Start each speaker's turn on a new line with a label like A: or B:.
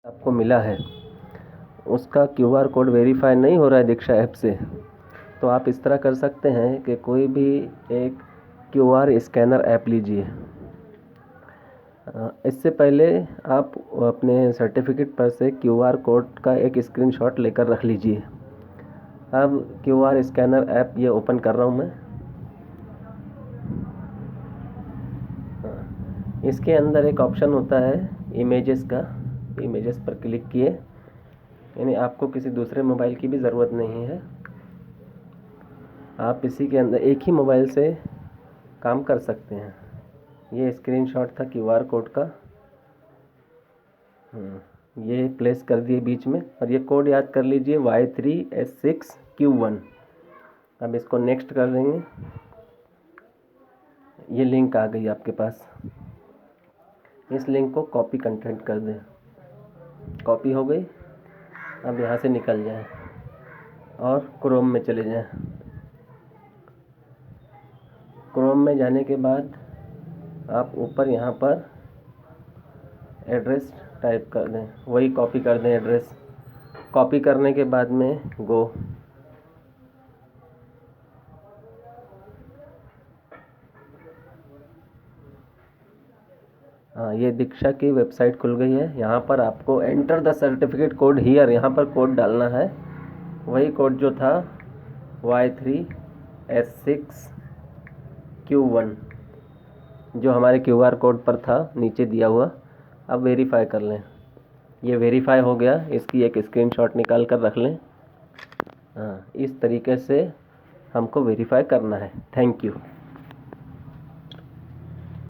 A: आपको मिला है उसका क्यूआर कोड वेरीफाई नहीं हो रहा है दीक्षा ऐप से, तो आप इस तरह कर सकते हैं कि कोई भी एक क्यूआर स्कैनर ऐप लीजिए। इससे पहले आप अपने सर्टिफिकेट पर से क्यूआर कोड का एक स्क्रीनशॉट लेकर रख लीजिए। अब क्यूआर स्कैनर ऐप ये ओपन कर रहा हूँ मैं। इसके अंदर एक ऑप्शन होता है इमेजेस का, इमेजेस पर क्लिक किए, यानी आपको किसी दूसरे मोबाइल की भी ज़रूरत नहीं है, आप इसी के अंदर एक ही मोबाइल से काम कर सकते हैं। ये स्क्रीनशॉट था क्यूआर कोड का, ये प्लेस कर दिए बीच में, और ये कोड याद कर लीजिए Y3S6Q1। अब इसको नेक्स्ट कर देंगे। ये लिंक आ गई आपके पास, इस लिंक को कॉपी कंटेंट कर दें। कॉपी हो गई। अब यहाँ से निकल जाएं और क्रोम में चले जाएं। क्रोम में जाने के बाद आप ऊपर यहाँ पर एड्रेस टाइप कर दें, वही कॉपी कर दें एड्रेस। कॉपी करने के बाद में गो, हाँ, ये दीक्षा की वेबसाइट खुल गई है। यहाँ पर आपको enter the certificate code here, यहाँ पर कोड डालना है, वही कोड जो था Y3S6Q1 जो हमारे क्यूआर कोड पर था नीचे दिया हुआ। अब वेरीफाई कर लें। ये वेरीफाई हो गया, इसकी एक स्क्रीनशॉट निकाल कर रख लें। हाँ, इस तरीके से हमको वेरीफाई करना है। Thank you.